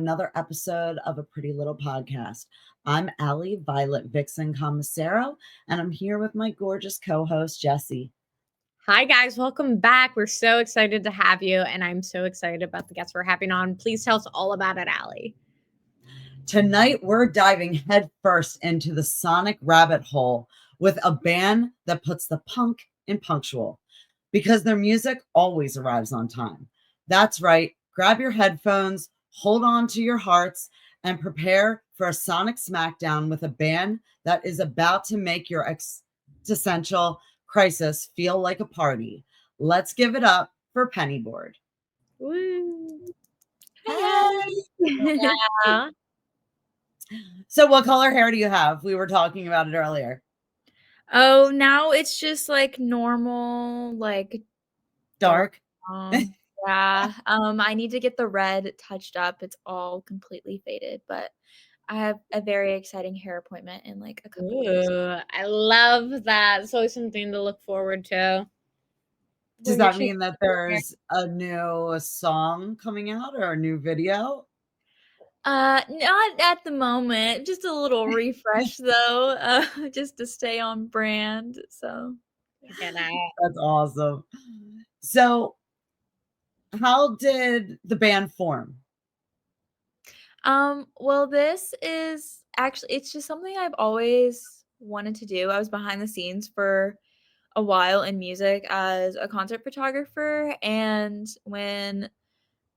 another episode of A Pretty Little Podcast. I'm Allie Violet Vixen Commissaro, and I'm here with my gorgeous co-host, Jessie. Hi, guys. Welcome back. We're so excited to have you, and I'm so excited about the guests we're having on. Please tell us all about it, Allie. Tonight, we're diving headfirst into the sonic rabbit hole with a band that puts the punk in punctual because their music always arrives on time. That's right. Grab your headphones, hold on to your hearts, and prepare for a sonic smackdown with a band that is about to make your existential crisis feel like a party. Let's give it up for Pennyboard. Woo! Hey! Yeah. So what color hair do you have? We were talking about it earlier. Oh, now it's just like normal, like Dark. Yeah. I need to get the red touched up. It's all completely faded, but I have a very exciting hair appointment in like a couple weeks. Ooh, I love that. It's always something to look forward to. Does that mean that there's a new song coming out or a new video? Not at the moment. Just a little refresh though, just to stay on brand. So that's awesome. So, how did the band form? Well, this is actually it's just something I've always wanted to do. I was behind the scenes for a while in music as a concert photographer, and when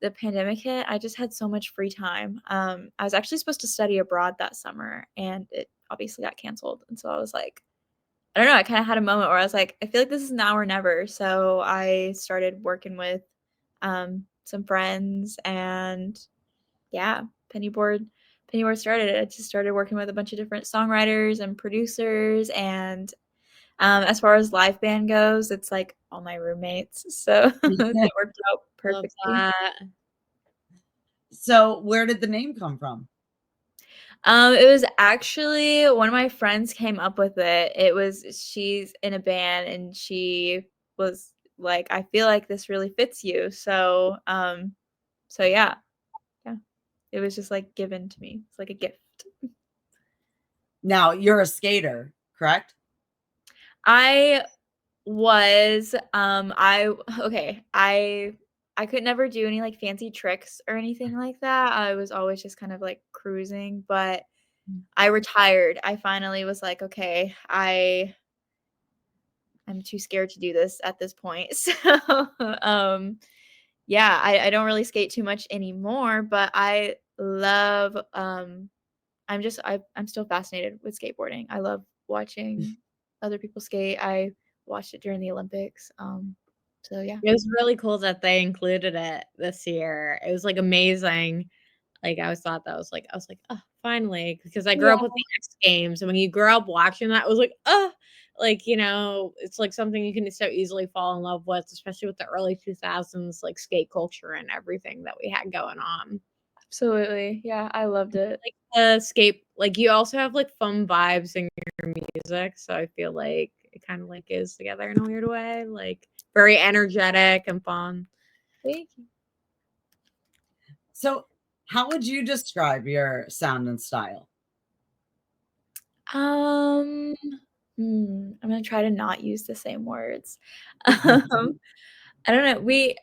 the pandemic hit, I just had so much free time. I was actually supposed to study abroad that summer, and it obviously got canceled. And so I was like, I don't know, I kind of had a moment where I was like, I feel like this is now or never. So I started working with some friends, and yeah, Pennyboard started it. I just started working with a bunch of different songwriters and producers, and as far as live band goes, it's like all my roommates. So it worked out perfectly. So where did the name come from? It was actually one of my friends came up with it. She's in a band and she was like, I feel like this really fits you. So yeah. It was just like given to me. It's like a gift. Now you're a skater, correct? I was I could never do any like fancy tricks or anything like that. I was always just kind of like cruising, but I retired. I finally was like, okay, I'm too scared to do this at this point. So yeah, I don't really skate too much anymore, but I love I'm still fascinated with skateboarding. I love watching other people skate. I watched it during the Olympics. So yeah. It was really cool that they included it this year. It was like amazing. Like I was like, oh, finally, because I grew up with the X Games, and when you grow up watching that, it was like, oh, like it's like something you can so easily fall in love with, especially with the early 2000s like skate culture and everything that we had going on. Absolutely. Yeah, I loved it. Like the skate, like you also have like fun vibes in your music, so I feel like it kind of like is together in a weird way, like very energetic and fun. Thank you. So, how would you describe your sound and style? I'm gonna try to not use the same words. I don't know. Me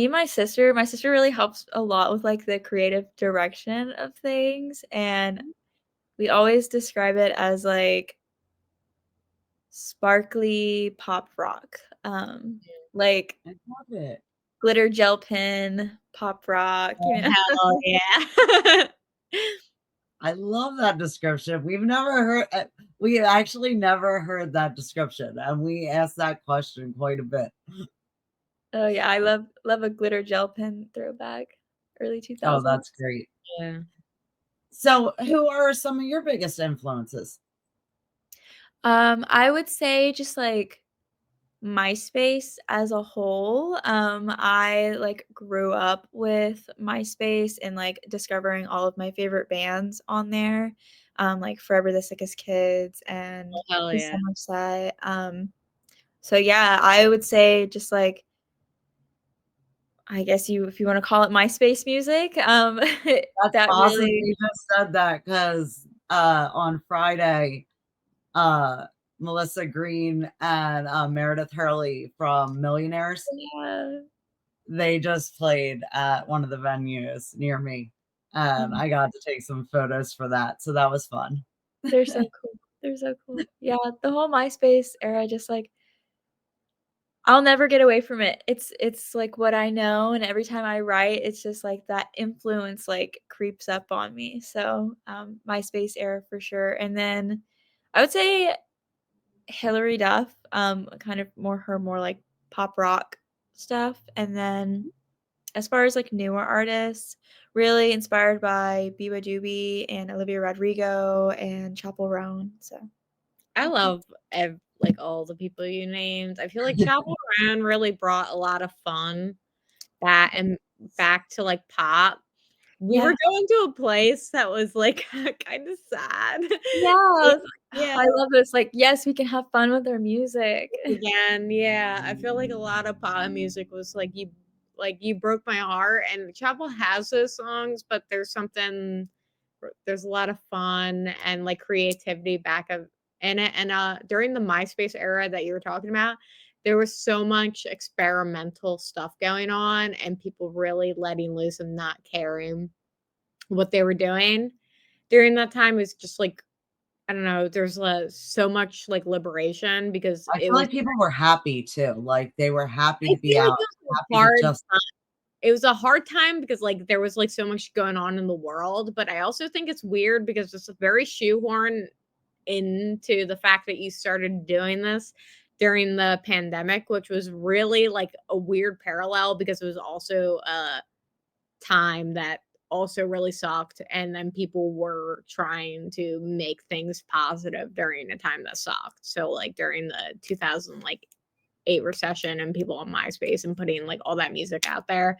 and my sister really helps a lot with like the creative direction of things, and we always describe it as like sparkly pop rock. Like I love it. glitter gel pen pop rock. Hell yeah. I love that description. We actually never heard that description, and we asked that question quite a bit. Oh yeah, I love a glitter gel pen throwback, early 2000s. Oh, that's great. Yeah. So, who are some of your biggest influences? I would say just like MySpace as a whole. I like grew up with MySpace and like discovering all of my favorite bands on there. Like Forever the Sickest Kids and Hell The yeah. Somerset. So yeah, I would say just like I guess if you want to call it MySpace music, That's that awesome really, you just said that because on Friday, uh, Melissa Green and Meredith Hurley from Millionaires, yeah. they just played at one of the venues near me, and Mhm. I got to take some photos for that, so that was fun. They're so cool. They're so cool. Yeah, the whole MySpace era, just like I'll never get away from it. It's like what I know, and every time I write, it's just like that influence like creeps up on me. So, MySpace era for sure. And then I would say Hilary Duff, kind of more like pop rock stuff. And then as far as like newer artists, really inspired by Biba Doobie and Olivia Rodrigo and Chapel Roan. So I love like all the people you named. I feel like Chappell Roan really brought a lot of fun that and back to like pop. We yeah. were going to a place that was like kind of sad. Yeah. Yeah. I love this. Like, yes, we can have fun with our music. Again, yeah, I feel like a lot of pop music was like you broke my heart, and Chapel has those songs, but there's a lot of fun and like creativity back of in it. And during the MySpace era that you were talking about, there was so much experimental stuff going on and people really letting loose and not caring what they were doing during that time. Is just like I don't know, there's so much like liberation because I it feel was like people were happy too, like, they were happy I to be feel like out, it was a happy to hard just time. It was a hard time because, like, there was, like, so much going on in the world, but I also think it's weird because it's a very shoehorn into the fact that you started doing this during the pandemic, which was really, like, a weird parallel because it was also a time that also really sucked, and then people were trying to make things positive during a time that sucked. So, like, during the 2000, like, 8 recession and people on MySpace and putting, like, all that music out there,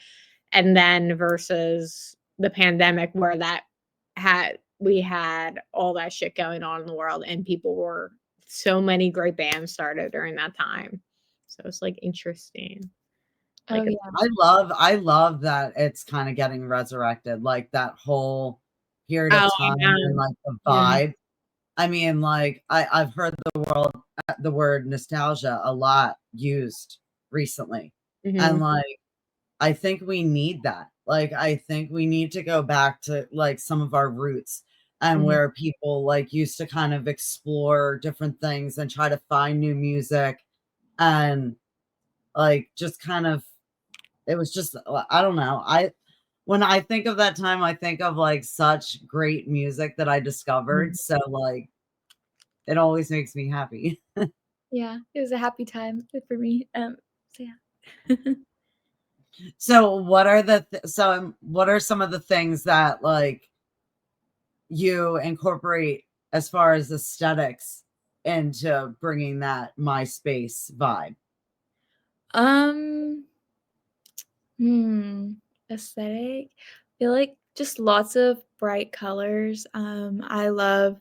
and then versus the pandemic where that we had all that shit going on in the world and people were so many great bands started during that time. So it's, like, interesting. Oh, Like, it's yeah. I love that it's kinda getting resurrected, like, that whole period of oh, I time and, know. like, the Yeah. vibe. I mean, like, I've heard the word nostalgia a lot used recently, and, Mhm. like, I think we need that. Like, I think we need to go back to, like, some of our roots and Mhm. where people, like, used to kind of explore different things and try to find new music and, like, just kind of it was just I don't know. When I think of that time, I think of, like, such great music that I discovered, Mhm. so, like, it always makes me happy. Yeah, it was a happy time for me. So yeah. What are some of the things that, like, you incorporate as far as aesthetics into bringing that MySpace vibe? Um, hmm, aesthetic. I feel like just lots of bright colors. I love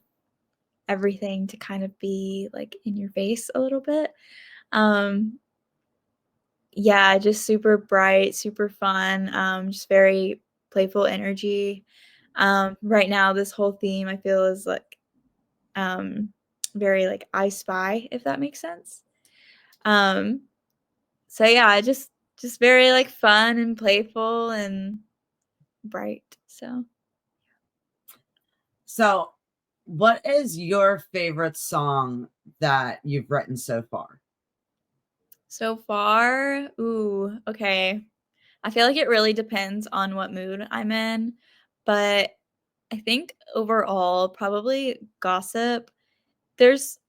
everything to kind of be like in your face a little bit. Um, yeah, just super bright, super fun, just very playful energy. Right now, this whole theme I feel is like um very like I Spy, if that makes sense. Um, so yeah, just very like fun and playful and bright. So So, what is your favorite song that you've written so far? so far, ooh, okay. I feel like it really depends on what mood I'm in, but I think overall, probably Gossip. There's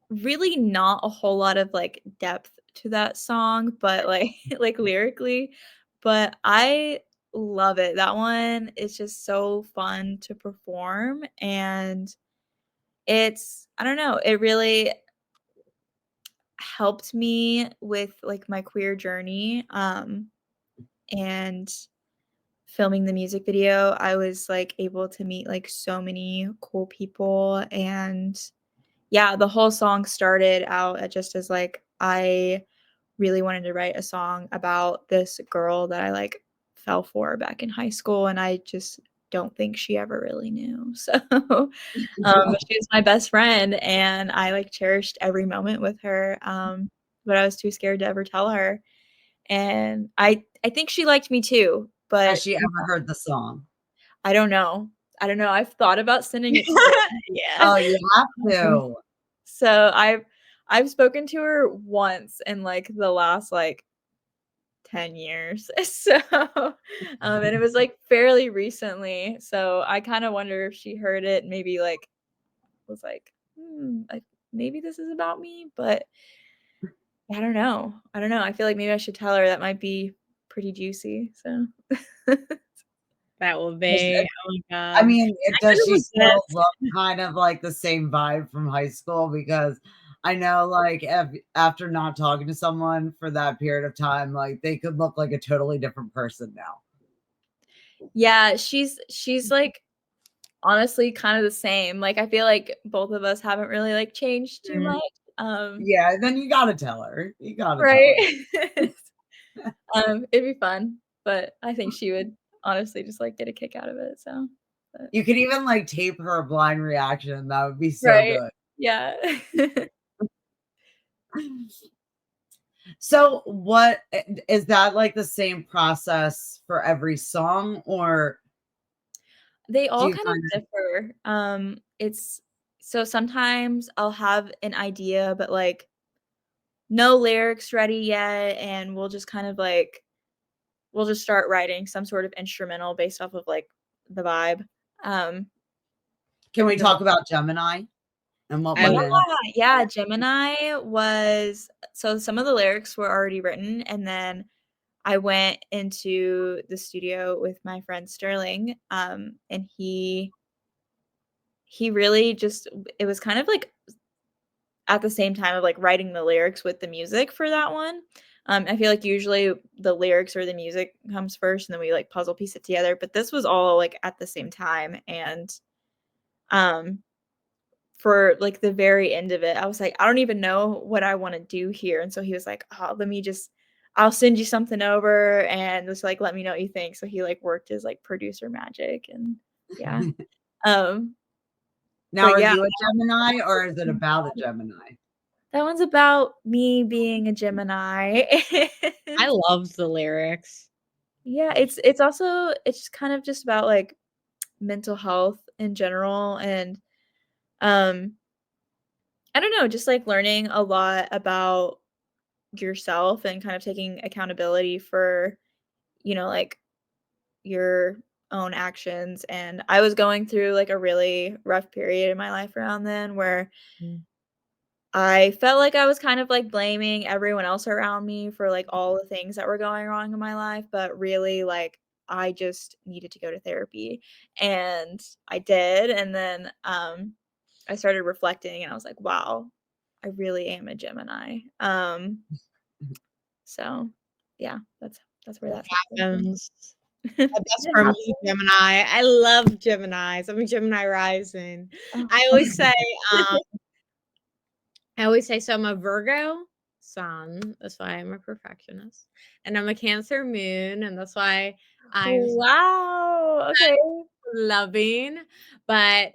really not a whole lot of, like, depth to that song, but, like like, lyrically, but I love it. That one is just so fun to perform, and it's I don't know, it really helped me with, like, my queer journey, and filming the music video, I was, like, able to meet, like, so many cool people, and yeah, the whole song started out just as, like, I really wanted to write a song about this girl that I like fell for back in high school, and I just don't think she ever really knew. So, but she was my best friend, and I like cherished every moment with her. But I was too scared to ever tell her, and I think she liked me too, Has but she ever heard the song? I don't know. I don't know. I've thought about sending it to her. Yeah. Oh, you have to. So I've spoken to her once in like the last like 10 years. So and it was like fairly recently. So I kind of wonder if she heard it, maybe like was like, maybe this is about me, but I don't know. I don't know. I feel like maybe I should tell her. That might be pretty juicy. So That will Does be, it oh my I god. mean, I does couldn't she still resist. look kind of like the same vibe from high school? Because I know, like, if after not talking to someone for that period of time, like, they could look like a totally different person now. yeah, she's like honestly kind of the same. Like I feel like both of us haven't really like changed too Mm. much. Yeah, then you gotta tell her. You gotta tell her. Right. It'd be fun, but I think she would honestly just like get a kick out of it. So, but You could even, like, tape her a blind reaction. That would be so right. good. Yeah. So, what is that like the same process for every song, or They do all you kind kind of differ. It's so sometimes I'll have an idea, but like no lyrics ready yet, and we'll just kind of like we'll just start writing some sort of instrumental based off of like the vibe. Um, can we because talk about Gemini and what I went yeah, love in? yeah, Gemini was so some of the lyrics were already written, and then I went into the studio with my friend Sterling, and he really just it was kind of like at the same time of like writing the lyrics with the music for that one. I feel like usually the lyrics or the music comes first, and then we like puzzle piece it together. But this was all like at the same time, and um, for like the very end of it, I was like, I don't even know what I want to do here. And so he was like, oh, let me just, I'll send you something over and just like let me know what you think. So he like worked his like producer magic and yeah. Um, Now, but are yeah, you a Gemini or is it about a Gemini? that one's about me being a Gemini. I And love the lyrics. yeah, it's also it's just kind of just about like mental health in general and um I don't know, just like learning a lot about yourself and kind of taking accountability for, like your own actions. And I was going through like a really rough period in my life around then where Mm. I felt like I was kind of like blaming everyone else around me for like all the things that were going wrong in my life, but really like I just needed to go to therapy and I did. And then I started reflecting and I was like, wow, I really am a Gemini. So yeah, that's where It that comes from. happens. My best It friend was a happens. Gemini. I love Geminis. I'm a Gemini rising. Oh. I always say, um, I always say, so I'm a Virgo sun. That's why I'm a perfectionist. And I'm a Cancer moon. And that's why I'm Wow, okay. loving. But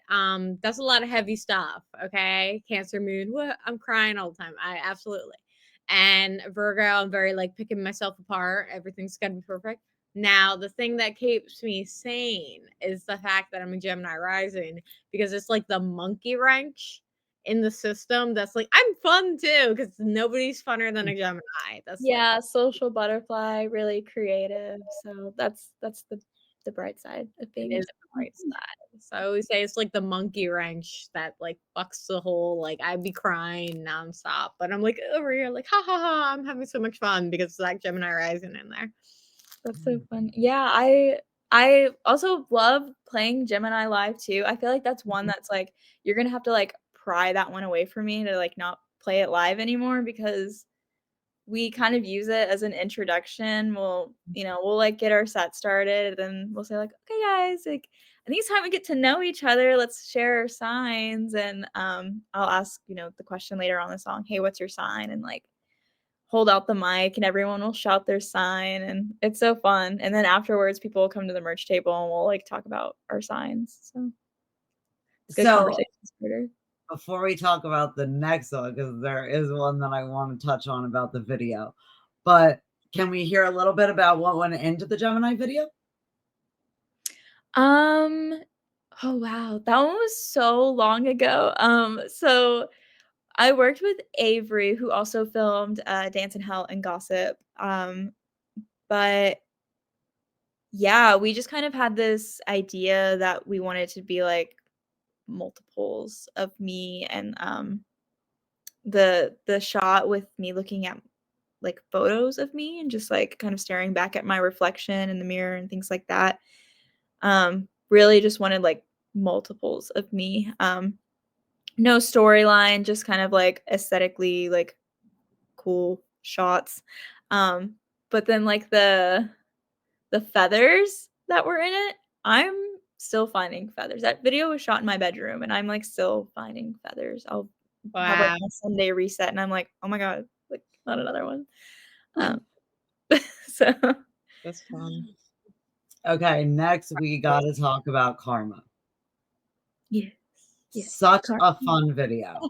that's a lot of heavy stuff. Okay. Cancer moon. What? I'm crying all the time. I absolutely. And Virgo, I'm very like picking myself apart. Everything's gotta be perfect. Now, the thing that keeps me sane is the fact that I'm a Gemini rising because it's like the monkey wrench in the system that's like, I'm fun too because nobody's funner than a Gemini. That's like, Yeah, social butterfly, really creative, so that's the bright side of it being a is the Gemini. bright side. So I always say it's like the monkey wrench that like fucks the whole like I'd be crying nonstop, but I'm like over here like ha ha ha, I'm having so much fun because it's like Gemini rising in there. That's so fun. Yeah, I also love playing Gemini Live too. I feel like that's one that's like you're gonna have to like pry that one away from me to like not play it live anymore because we kind of use it as an introduction. We'll like get our set started, and we'll say like, "Okay, guys, like I think it's time we get to know each other. Let's share our signs." And I'll ask, the question later on the song, "Hey, what's your sign?" And like hold out the mic and everyone will shout their sign, and it's so fun. And then afterwards, people will come to the merch table and we'll like talk about our signs. So good So conversation starter. before we talk about the next one, because there is one that I want to touch on about the video, but can we hear a little bit about what went into the Gemini video? Oh wow, that one was so long ago. So I worked with Avery, who also filmed Dance in Hell and Gossip. But yeah, we just kind of had this idea that we wanted to be like multiples of me, and the shot with me looking at like photos of me and just like kind of staring back at my reflection in the mirror and things like that. Really just wanted like multiples of me. No storyline, just kind of like aesthetically like cool shots. But then like the feathers that were in it, I'm still finding feathers. That video was shot in my bedroom and I'm like still finding feathers. I'll have like Wow. a Sunday reset and I'm like, oh my god, like not another one. So That's fun. Okay, next we got to talk about Karma. yes. Yes. Such Karma. a fun video.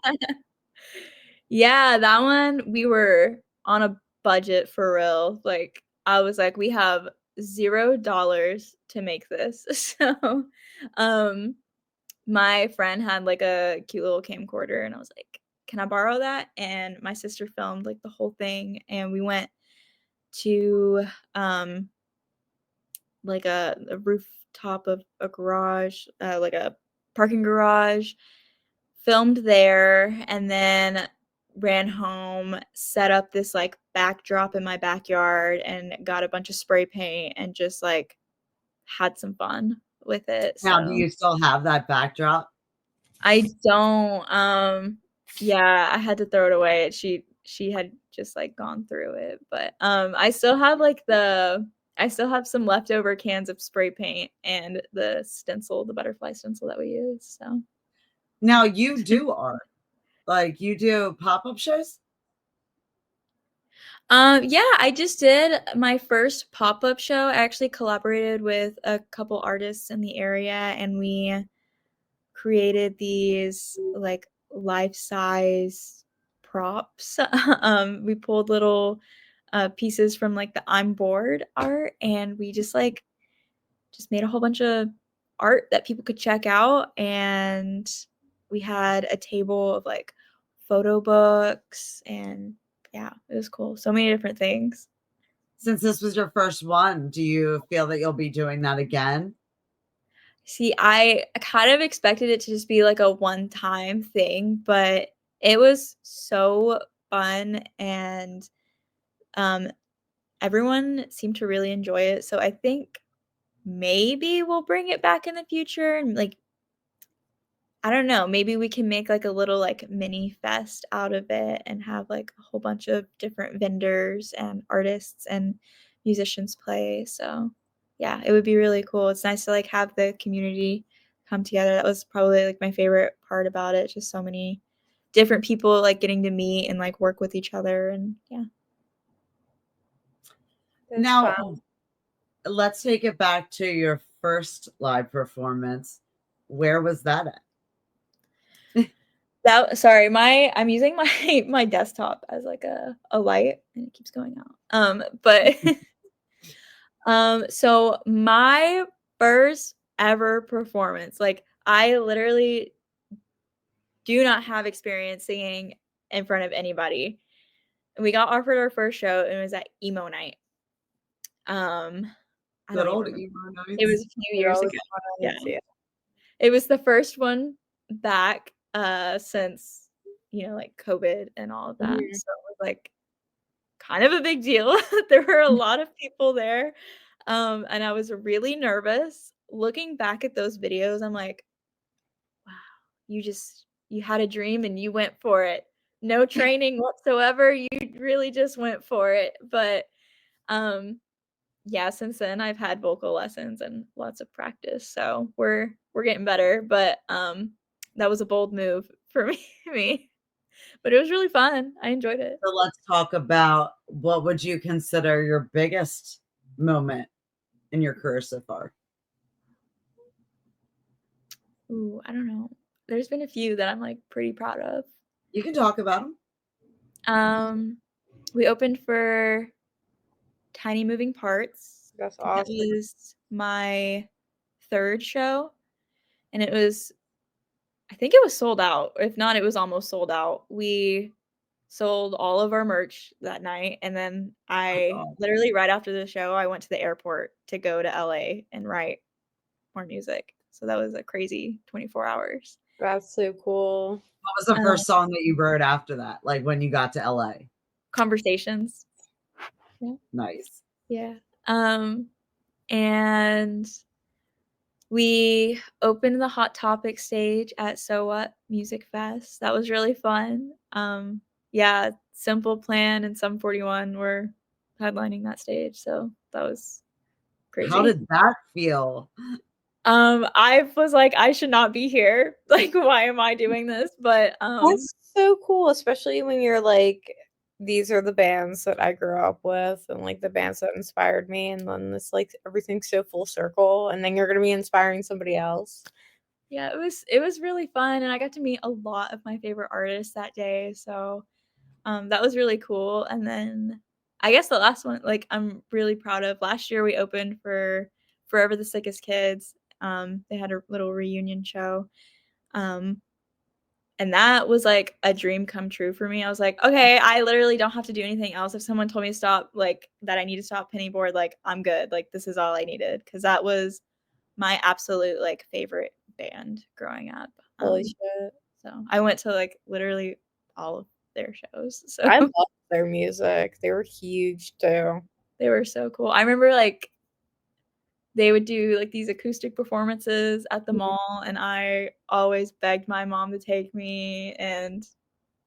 Yeah, that one we were on a budget for real. Like I was like, we have $0 to make this. So my friend had like a cute little camcorder and I was like, can I borrow that? And my sister filmed like the whole thing and we went to like a rooftop of a garage, like a parking garage, filmed there, and then ran home, set up this like backdrop in my backyard and got a bunch of spray paint and just like had some fun with it. Now, do So you still have that backdrop? I don't yeah, I had to throw it away. She had just like gone through it, but I still have like I still have some leftover cans of spray paint and the stencil, the butterfly stencil that we use. So Now you do art. Like you do pop-up shows? yeah, I just did my first pop-up show. I actually collaborated with a couple artists in the area and we created these like life-size props. We pulled little pieces from like the I'm bored art and we just made a whole bunch of art that people could check out, and we had a table of like photo books, and yeah, it was cool. So many different things. Since this was your first one, do you feel that you'll be doing that again? See, I kind of expected it to just be like a one-time thing, but it was so fun and everyone seemed to really enjoy it. So I think maybe we'll bring it back in the future and like I don't know, maybe we can make like a little like mini fest out of it and have like a whole bunch of different vendors and artists and musicians play. So yeah, it would be really cool. It's nice to like have the community come together. That was probably like my favorite part about it. Just so many different people like getting to meet and like work with each other, and yeah. It was Now, fun. let's take it back to your first live performance. Where was that at? Sorry, I'm using my my desktop as like a light and it keeps going out. But so my first ever performance, like I literally do not have experience singing in front of anybody. And we got offered our first show and it was at emo night. I Good don't even old remember. emo It was nights. a few years ago. Yeah. It was the first one back since like COVID and all of that. Mhm. So it was like kind of a big deal. There were a lot of people there. And I was really nervous. Looking back at those videos, I'm like, wow, you had a dream and you went for it. No training whatsoever. You really just went for it. But yeah, since then I've had vocal lessons and lots of practice. So we're getting better. But that was a bold move for me. But it was really fun. I enjoyed it. So let's talk about what would you consider your biggest moment in your career so far? Ooh, I don't know. There's been a few that I'm like pretty proud of. You can talk about them. We opened for Tiny Moving Parts. That's That awesome. was my third show, and I think it was sold out. If not, it was almost sold out. We sold all of our merch that night, and then I Oh, literally right after the show, I went to the airport to go to LA and write more music. So that was a crazy 24 hours. That's so cool. what was the Um, first song that you wrote after that? Like when you got to LA? Conversations. Nice. Yeah. And we opened the Hot Topic stage at So What Music Fest. That was really fun. Yeah, Simple Plan and Sum 41 were headlining that stage, so that was How crazy. did that feel? I was like, I should not be here. Like, why am I doing this? But That's so cool, especially when you're like, these are the bands that I grew up with and like the bands that inspired me, and then it's like everything's so full circle, and then you're gonna be inspiring somebody else. yeah, it was really fun, and I got to meet a lot of my favorite artists that day. So that was really cool. And then I guess the last one, like I'm really proud of. Last year we opened for Forever the Sickest Kids. They had a little reunion show. Um, and that was like a dream come true for me. I was like, okay, I literally don't have to do anything else. If someone told me to stop, like that I need to stop Pennyboard, like I'm good. Like this is all I needed. Cause that was my absolute like favorite band growing up. Holy shit. So I went to like literally all of their shows. So I love their music. They were huge too. they were so cool. I remember like they would do like these acoustic performances at the mall, and I always begged my mom to take me. And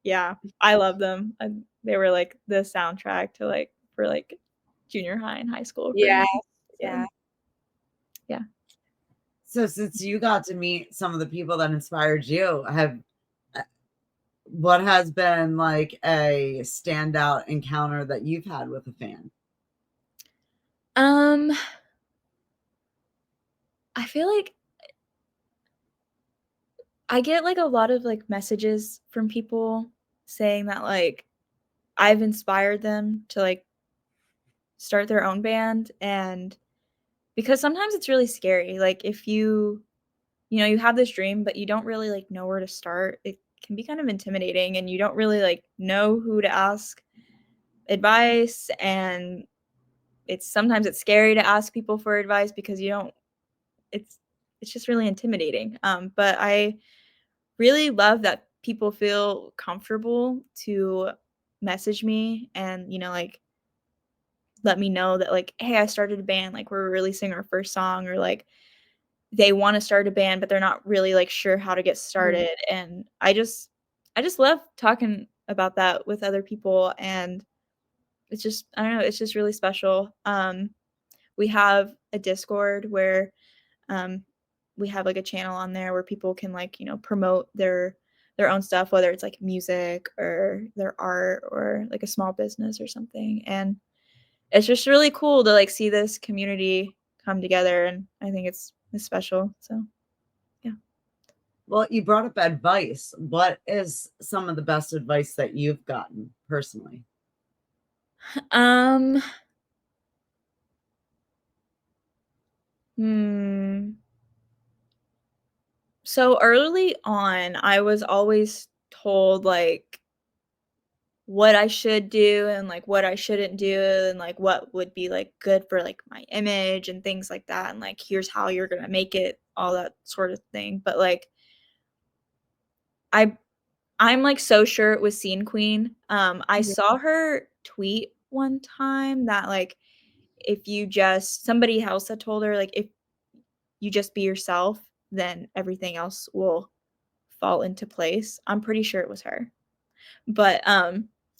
yeah, I love them. And they were like the soundtrack to like for like junior high and high school for Yeah. me. So, Yeah. yeah. So since you got to meet some of the people that inspired you, what has been like a standout encounter that you've had with a fan? I feel like I get like a lot of like messages from people saying that like I've inspired them to like start their own band. And because sometimes it's really scary, like if you have this dream but you don't really like know where to start, it can be kind of intimidating, and you don't really like know who to ask advice. And sometimes it's scary to ask people for advice because you don't it's it's just really intimidating. But I really love that people feel comfortable to message me and like let me know that like, hey, I started a band, like we're releasing our first song, or like they want to start a band but they're not really like sure how to get started. And I just love talking about that with other people. And it's just, I don't know, it's just really special. We have a Discord where um we have like a channel on there where people can like promote their own stuff, whether it's like music or their art or like a small business or something. And it's just really cool to like see this community come together, and I think it's special. So yeah. Well, you brought up advice. What is some of the best advice that you've gotten personally? Um hmm. So early on, I was always told like what I should do and like what I shouldn't do, and like what would be like good for like my image and things like that, and like here's how you're going to make it, all that sort of thing. But like I I'm like so sure it was Scene Queen. I Yeah. saw her tweet one time that like if you just somebody else had told her like if you just be yourself, then everything else will fall into place. I'm pretty sure it was her. But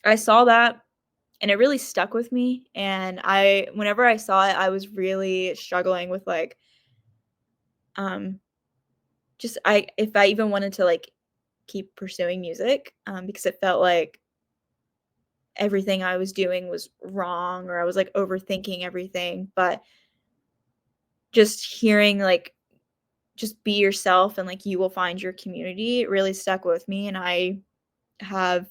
I saw that and it really stuck with me. And whenever I saw it, I was really struggling with like um just I if I even wanted to like keep pursuing music because it felt like everything I was doing was wrong or I was like overthinking everything. But just hearing like just be yourself and like you will find your community, it really stuck with me. And I have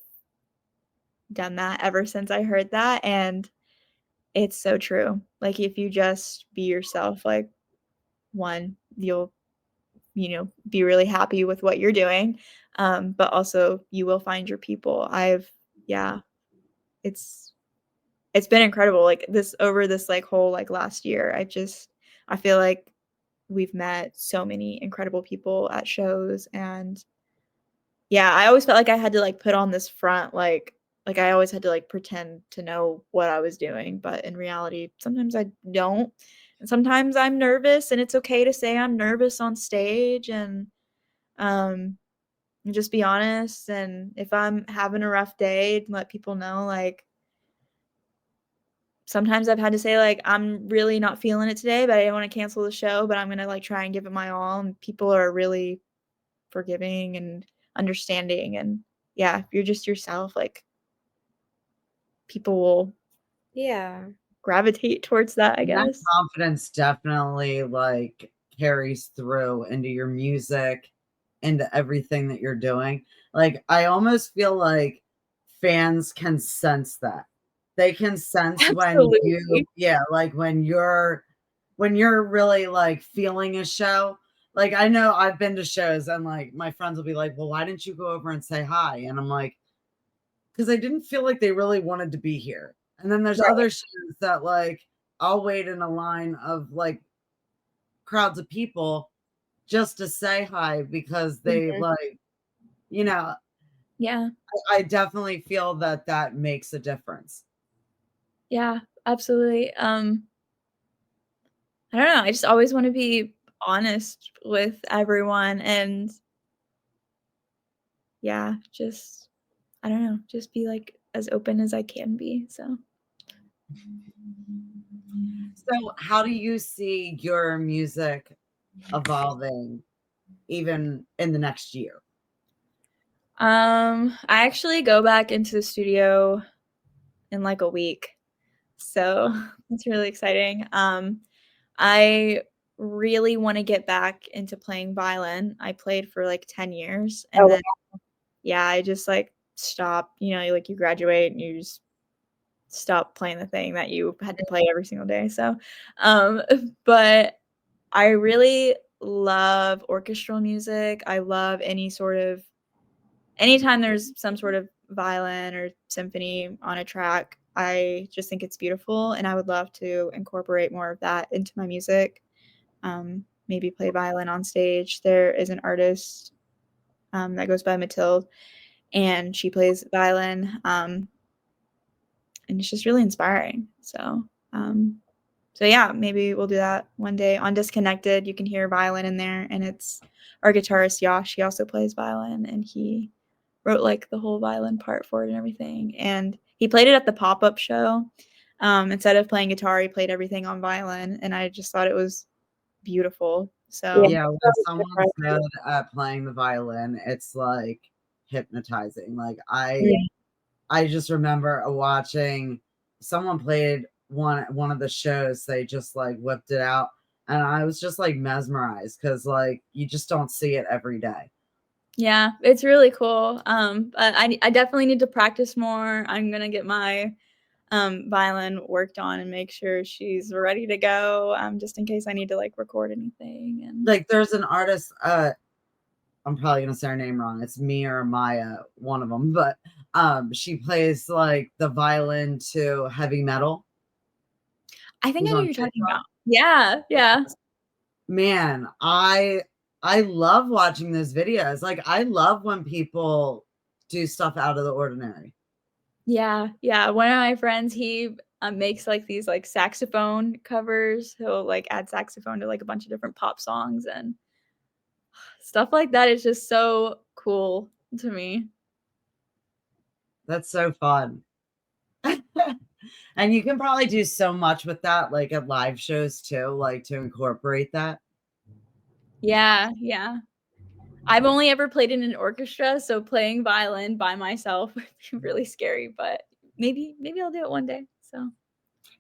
done that ever since I heard that. And it's so true. Like if you just be yourself, like one, you'll, be really happy with what you're doing. But also you will find your people. Yeah, it's been incredible. Like this over this like whole like last year, I feel like we've met so many incredible people at shows. And yeah, I always felt like I had to like put on this front, like I always had to like pretend to know what I was doing, but in reality, sometimes I don't. And sometimes I'm nervous and it's okay to say I'm nervous on stage um and just be honest. And if I'm having a rough day, let people know like sometimes I've had to say like I'm really not feeling it today, but I don't want to cancel the show, but I'm going to like try and give it my all. And people are really forgiving and understanding. And yeah, if you're just yourself, like people will Yeah. gravitate towards that, I That guess. confidence definitely like carries through into your music, into everything that you're doing. Like I almost feel like fans can sense that. They can sense when Absolutely. like when you're really like feeling a show. Like I know I've been to shows and like my friends will be like, "Well, why didn't you go over and say hi?" And I'm like, "Because I didn't feel like they really wanted to be here." And then there's Right. other shows that like I'll wait in a line of like crowds of people just to say hi because they Mhm. like, you know, Yeah. I definitely feel that that makes a difference. Yeah, absolutely. I don't know, I just always wanna be honest with everyone and yeah, just I don't know, just be, like, as open as I can be, so So, how do you see your music evolving even in the next year? I actually go back into the studio in, like, a week, so it's really exciting. I really wanna get back into playing violin. I played for, like, 10 years, and Oh, then yeah, I just, like, stopped, like, you graduate and you just stop playing the thing that you had to play every single day, so, um, but I really love orchestral music. I love anytime there's some sort of violin or symphony on a track, I just think it's beautiful, and I would love to incorporate more of that into my music, maybe play violin on stage. There is an artist, that goes by Mathilde, and she plays violin, and it's just really inspiring. So yeah, maybe we'll do that one day. On Disconnected, you can hear violin in there, and it's our guitarist Yash. He also plays violin, and he wrote like the whole violin part for it and everything. And he played it at the pop-up show. Instead of playing guitar, he played everything on violin, and I just thought it was beautiful. yeah. So Yeah, when That was someone's surprising. good at playing the violin, it's like hypnotizing. Like Yeah. I just remember watching someone played one of the shows, they just like whipped it out and I was just like mesmerized because like you just don't see it every day. yeah, it's really cool. But I definitely need to practice more. I'm gonna get my violin worked on and make sure she's ready to go, just in case I need to like record anything. And Like there's an artist, I'm probably gonna say her name wrong. It's Mia or Maya, one of them, but she plays like the violin to heavy metal. I think I She's know on who you're talking TikTok. about. Yeah, yeah, Man, I love watching those videos. Like I love when people do stuff out of the ordinary. yeah, yeah. One of my friends, he makes like these like saxophone covers. He'll like add saxophone to like a bunch of different pop songs and stuff like that is just so cool to me. That's so fun. And you can probably do so much with that, like at live shows too, like to incorporate that. Yeah, yeah. I've only ever played in an orchestra, so playing violin by myself would be really scary, but maybe I'll do it one day. So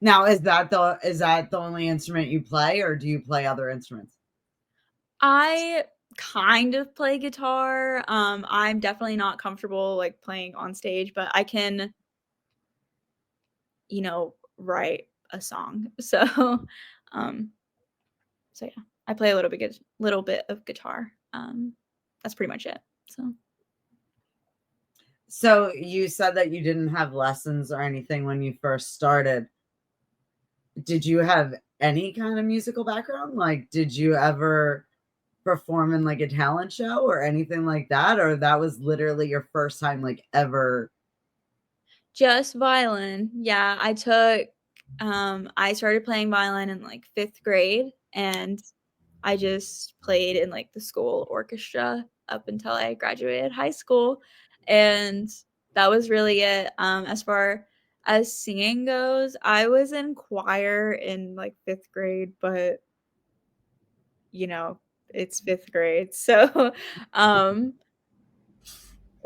Now, is that the only instrument you play, or do you play other instruments? I kind of play guitar. I'm definitely not comfortable like playing on stage, but I can, write a song. So, um, so yeah, I play a little bit of guitar. That's pretty much it. So So you said that you didn't have lessons or anything when you first started. Did you have any kind of musical background? Like, did you ever perform in like a talent show or anything like that? Or that was literally your first time like ever? just violin. Yeah, I started playing violin in like 5th grade, and I just played in like the school orchestra up until I graduated high school, and that was really it. As far as singing goes, I was in choir in like 5th grade, but you know, it's 5th grade. So, um,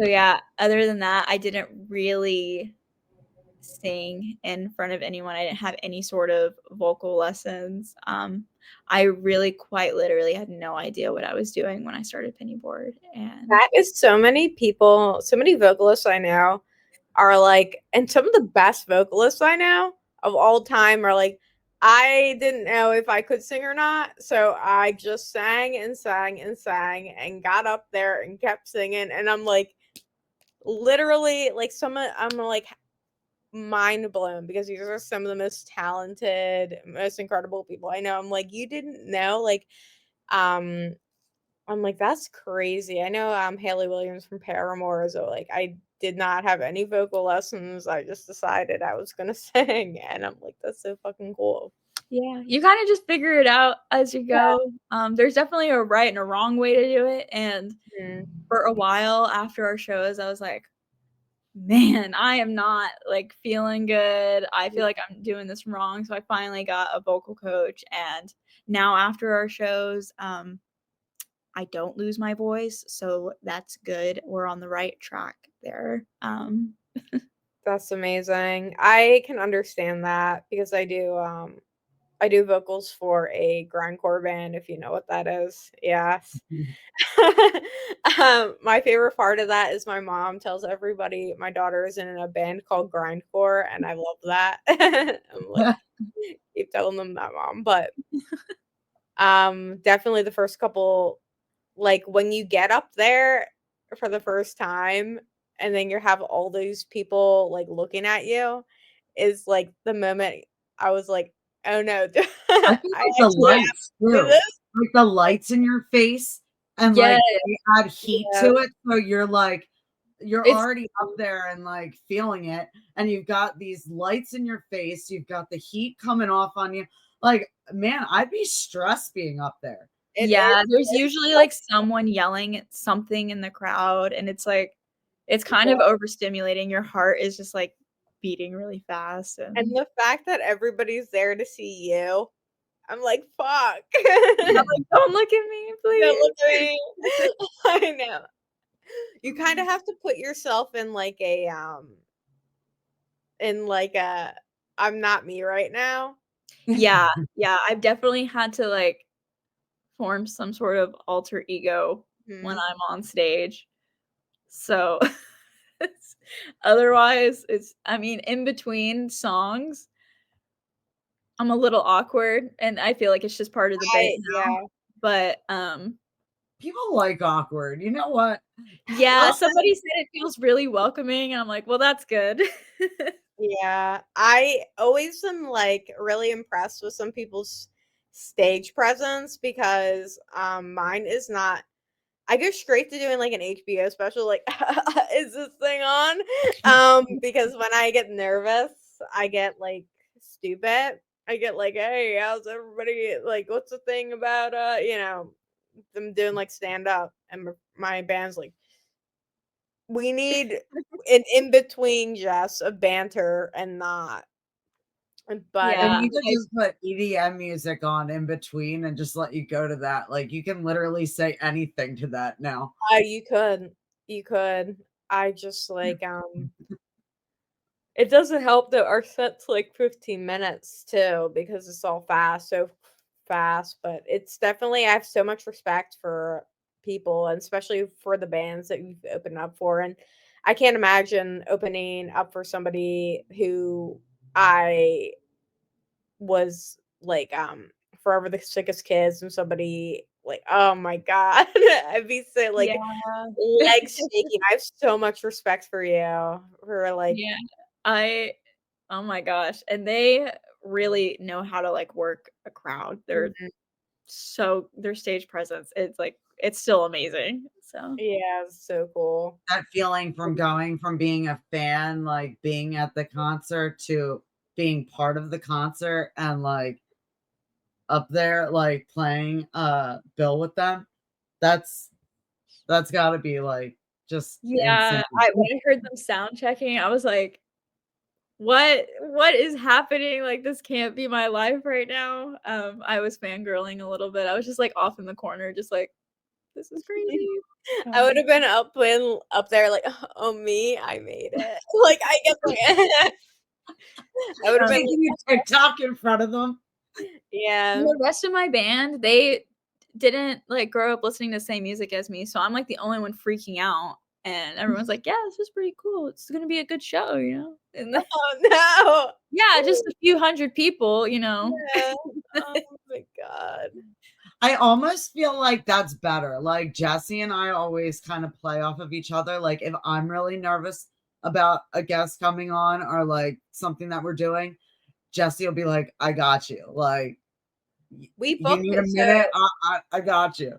so yeah, other than that, I didn't really sing in front of anyone. I didn't have any sort of vocal lessons. I really quite literally had no idea what I was doing when I started Penny Board. And That is so many people, so many vocalists I know are like, and some of the best vocalists I know of all time are like, I didn't know if I could sing or not, so I just sang and sang and sang and got up there and kept singing. And I'm like, literally, like, I'm like mind blown because these are some of the most talented, most incredible people I know. I'm like, you didn't know, like, um, I'm like, that's crazy. I know Haley Williams from Paramore, so like I did not have any vocal lessons. I just decided I was gonna sing, and I'm like, that's so fucking cool. yeah, you kind of just figure it out as you go. There's definitely a right and a wrong way to do it. And Mm. for a while after our shows, I was like, man, I am not like feeling good. I feel like I'm doing this wrong. So I finally got a vocal coach. And now after our shows, I don't lose my voice, so that's good. We're on the right track there. That's amazing. I can understand that because I do vocals for a grindcore band, if you know what that is. Yes. My favorite part of that is my mom tells everybody my daughter is in a band called Grindcore, and I love that. I'm like, keep telling them that, mom. But definitely the first couple, like when you get up there for the first time, and then you have all those people like looking at you, is like the moment I was like, oh no, I think I like the actually have lights to do too, this. like the lights in your face, and Yeah, like they add heat Yeah. to it, so you're like you're it's already up there and like feeling it, and you've got these lights in your face, you've got the heat coming off on you. Like, man, I'd be stressed being up there. It yeah, is. there's usually like someone yelling at something in the crowd, and it's like it's kind of overstimulating. Your heart is just like beating really fast, And and the fact that everybody's there to see you, I'm like, "Fuck." I'm like, don't look at me, Don't please. look at me. I know. You kinda have to put yourself in like a, "I'm not me right now." Yeah, yeah, I've definitely had to like form some sort of alter ego when Mhm. I'm on stage. So it's otherwise, it's I mean, in between songs, I'm a little awkward, and I feel like it's just part of the bit now, Yeah. but, People like awkward. You know what? yeah, I'll somebody said it feels really welcoming, and I'm like, "Well, that's good." Yeah, I always am, like, really impressed with some people's stage presence because, mine is not. I go straight to doing, like, an HBO special, like, "Is this thing on?" Because when I get nervous, I get, like, stupid. I get like, "Hey, how's everybody like, what's the thing about, them doing, like, stand up?" And my band's like, "We need an in between, Jess, of banter and not." But Yeah. And you could just put EDM music on in between and just let you go to that. Like, you can literally say anything to that now. you could. You could. I just like it doesn't help that our set's like 15 minutes too because it's all fast, so fast, but it's definitely I have so much respect for people and especially for the bands that you've opened up for and I can't imagine opening up for somebody who I was like Forever the Sickest Kids and somebody like oh my god I'd be so Yeah. like legs shaking. I have so much respect for you for like Yeah. I Oh my gosh, and they really know how to, like, work a crowd. Mhm. Their stage presence, it's still amazing, so Yeah, it's so cool. That feeling from going from being a fan, like, being at the concert to being part of the concert and, like, up there, like, playing, Bill with them, that's that's gotta be, like, just yeah, insane. when I heard them sound checking, I was like, What is happening? Like, this can't be my life right now." I was fangirling a little bit. I was just, like, off in the corner, just like, "This is crazy." I would Um, have been up there like, "Oh, me, I made it." Like, I get the I would have been Taking a TikTok in front of them. yeah. the rest of my band, they didn't, like, grow up listening to the same music as me, so I'm, like, the only one freaking out, and everyone's like, "Yeah, this is pretty cool. It's gonna be a good show," you know? And then Oh, yeah, just a few hundred people, you no. know? Yeah. Oh my god. I almost feel like that's better. Like, Jesse and I always kind of play off of each other. Like, if I'm really nervous about a guest coming on or like something that we're doing, Jesse will be like, I got you. Like, We you book need a so minute? I got you.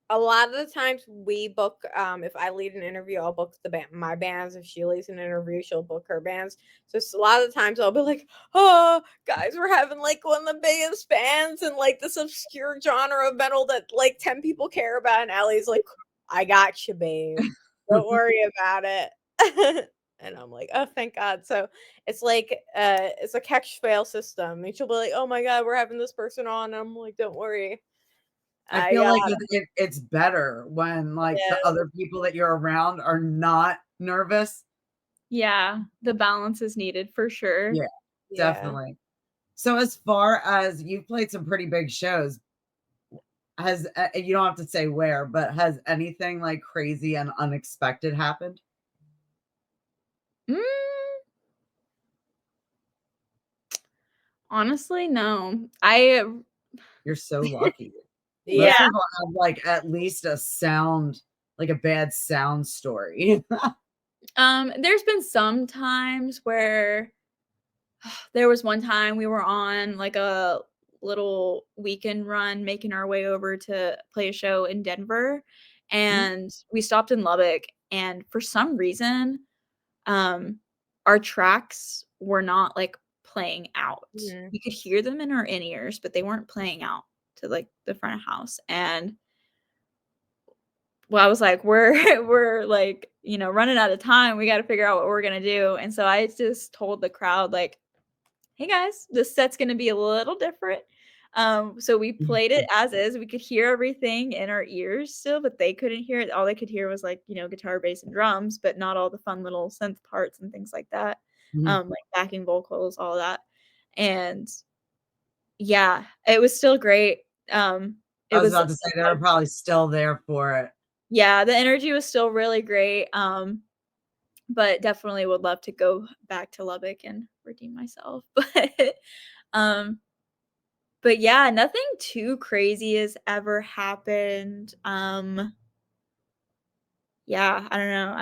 a lot of the times we book if I lead an interview, I'll book my bands. If she leads an interview, she'll book her bands. So a lot of the times I'll be like, oh guys, we're having like one of the biggest bands and like this obscure genre of metal that like 10 people care about. And Allie's like, I got you, babe. Don't worry about it. And I'm like, oh thank God. So it's a catch fail system. And she'll be like, oh my God, we're having this person on. And I'm like, don't worry. I I feel like got it's better when like the it. other people that you're around are not nervous. Yeah, the balance is needed for sure. Yeah, Yeah. definitely. So as far as you've played some pretty big shows, has you don't have to say where, but has anything like crazy and unexpected happened? Mm, honestly, no. You're so lucky. Yeah, Most Yeah. people have like at least a sound, like a bad sound story. there's been some times where there was one time we were on, like, a little weekend run making our way over to play a show in Denver, Mhm. and we stopped in Lubbock, and for some reason, um, our tracks were not, like, playing out. Mhm. We could hear them in our in-ears, but they weren't playing out to, like, the front of house, and well, I was like, "We're we're, like, running out of time, we gotta figure out what we're gonna do," and so I just told the crowd, like, "Hey, guys, this set's gonna be a little different." So we played it as is, we could hear everything in our ears still, but they couldn't hear it, all they could hear was, like, guitar, bass, and drums, but not all the fun little synth parts and things like that, Mhm. like backing vocals, all that, and yeah, it was still great, I it was was about to say they were probably still there for it. yeah, the energy was still really great, but definitely would love to go back to Lubbock and redeem myself, um, but yeah, nothing too crazy has ever happened, yeah, I don't know,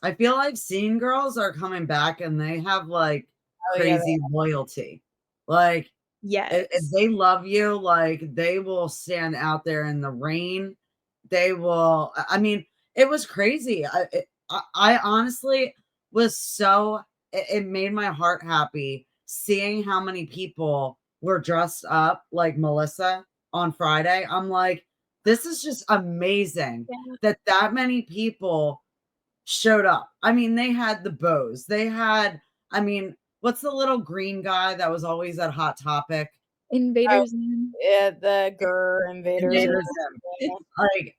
I feel like Scene Girls are coming back and they have like Oh, yeah, crazy loyalty. Like if yes. they love you, like they will stand out there in the rain. They will. I mean, it was crazy. I honestly was so. It made my heart happy seeing how many people were dressed up like Melissa on Friday. I'm like, this is just amazing Yeah, that that many people showed up. I mean, they had the bows. They had, I mean, What's the little green guy that was always at Hot Topic? Invaders. Yeah, the Gur Invaders. Invaders Zim. Like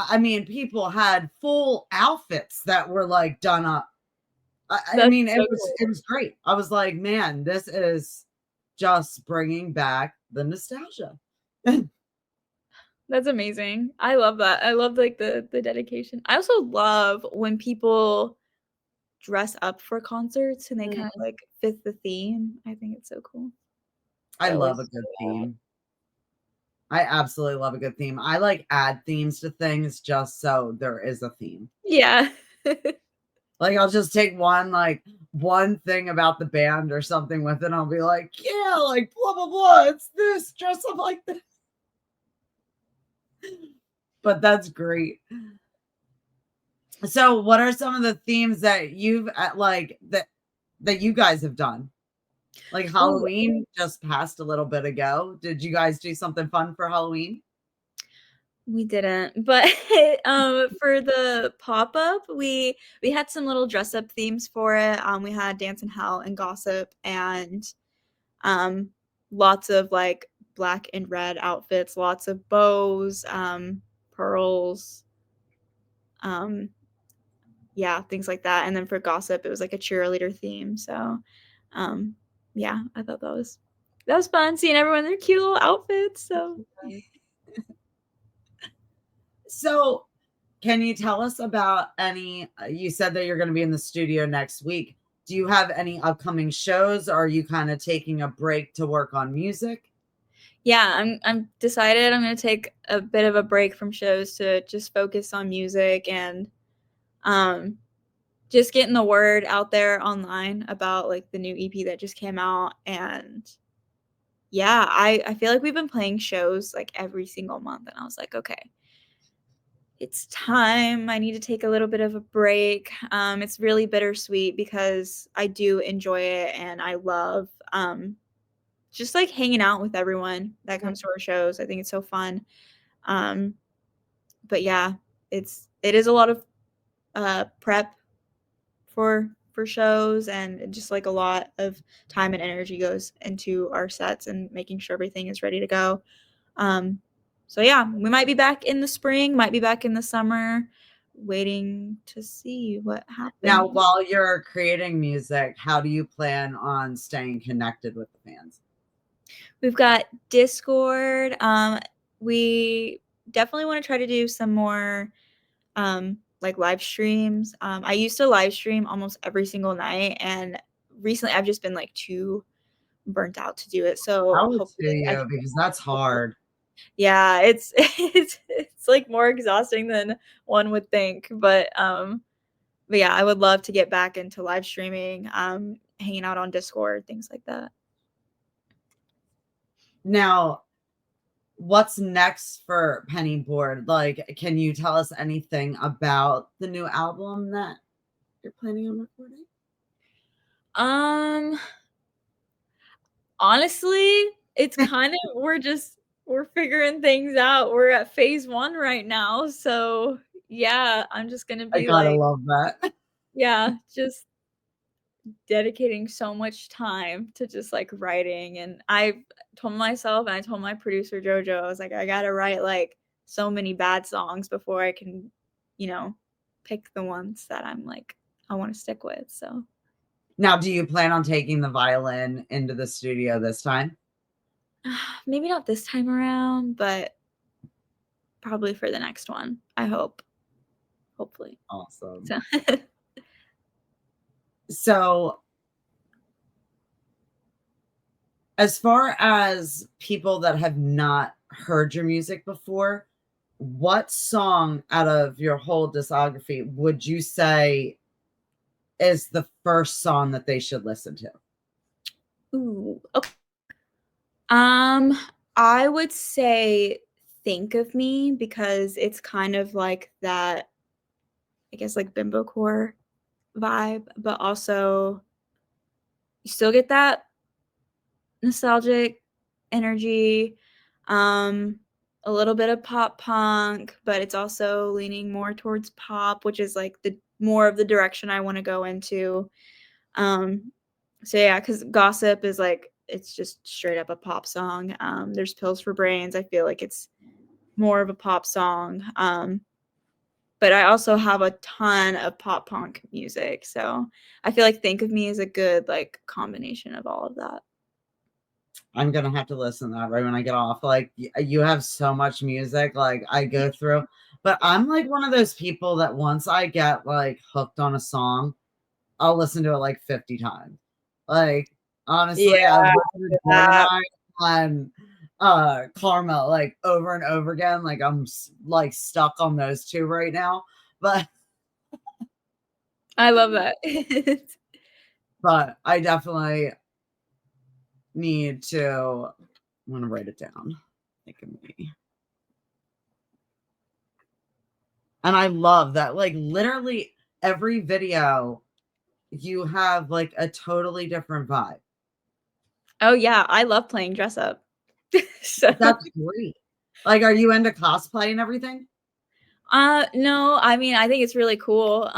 I mean, people had full outfits that were like done up. I mean, so it was great. I was like, man, this is just bringing back the nostalgia. That's amazing. I love that. I love like the dedication. I also love when people dress up for concerts and they kind of like fit the theme. I think it's so cool. I That love a was good so theme. I absolutely love a good theme. I like add themes to things just so there is a theme. Yeah. Like I'll just take one thing about the band or something with it. And I'll be like, yeah, like blah blah blah. It's this, dress up like this. But that's great. So, what are some of the themes that you've that you guys have done? Like Halloween just passed a little bit ago. Did you guys do something fun for Halloween? We didn't, but for the pop-up, we had some little dress-up themes for it. We had Dance in Hell and Gossip and lots of like black and red outfits, lots of bows, pearls, yeah, things like that. And then for Gossip, it was like a cheerleader theme. So, yeah, I thought that was fun seeing everyone in their cute little outfits. So. So, can you tell us about any? You said that you're going to be in the studio next week. Do you have any upcoming shows? Or are you kind of taking a break to work on music? Yeah, I'm decided I'm gonna take a bit of a break from shows to just focus on music and just getting the word out there online about like the new EP that just came out. And yeah, I feel like we've been playing shows like every single month, and I was like, okay, it's time. I need to take a little bit of a break. It's really bittersweet because I do enjoy it and I love just like hanging out with everyone that comes to our shows. I think it's so fun. But yeah, it is a lot of prep for shows, and just like a lot of time and energy goes into our sets and making sure everything is ready to go. So yeah, we might be back in the spring, might be back in the summer, waiting to see what happens. Now, while you're creating music, how do you plan on staying connected with the fans? We've got Discord. We definitely want to try to do some more like live streams. I used to live stream almost every single night, and recently I've just been like too burnt out to do it. So I would hopefully say because that's hard. yeah, it's like more exhausting than one would think. But yeah, I would love to get back into live streaming, hanging out on Discord, things like that. Now, what's next for Penny Board? Like, can you tell us anything about the new album that you're planning on recording? Honestly, it's kind of we're figuring things out. We're at phase 1 right now. So, yeah, I'm just going to I be gotta like, love that. yeah, just dedicating so much time to just like writing. And I told myself, and I told my producer Jojo, I was like, I got to write like so many bad songs before I can, pick the ones that I'm like, I want to stick with. So, Now, do you plan on taking the violin into the studio this time? maybe not this time around, but probably for the next one. I hope. Hopefully. Awesome. So So, as far as people that have not heard your music before, what song out of your whole discography would you say is the first song that they should listen to? ooh, okay. I would say Think of Me, because it's kind of like that, I guess, like bimbo core vibe, but also you still get that nostalgic energy, a little bit of pop punk, but it's also leaning more towards pop, which is like the more of the direction I want to go into. So yeah, because Gossip is like, it's just straight up a pop song. There's Pills for Brains. I feel like it's more of a pop song. But I also have a ton of pop punk music. So I feel like Think of Me is a good like combination of all of that. I'm gonna have to listen to that right when I get off. Like you have so much music, like I go through, but I'm like one of those people that once I get like hooked on a song, I'll listen to it like 50 times. Like honestly, Yeah, I've listened to that. Gemini and Karma like over and over again. Like I'm like stuck on those two right now. But I love that. but I definitely need to I'm gonna write it down. Think of me. And I love that, like, literally every video, you have, like, a totally different vibe. Oh yeah, I love playing dress up. So That's great. Like, are you into cosplay and everything? no, I mean, I think it's really cool.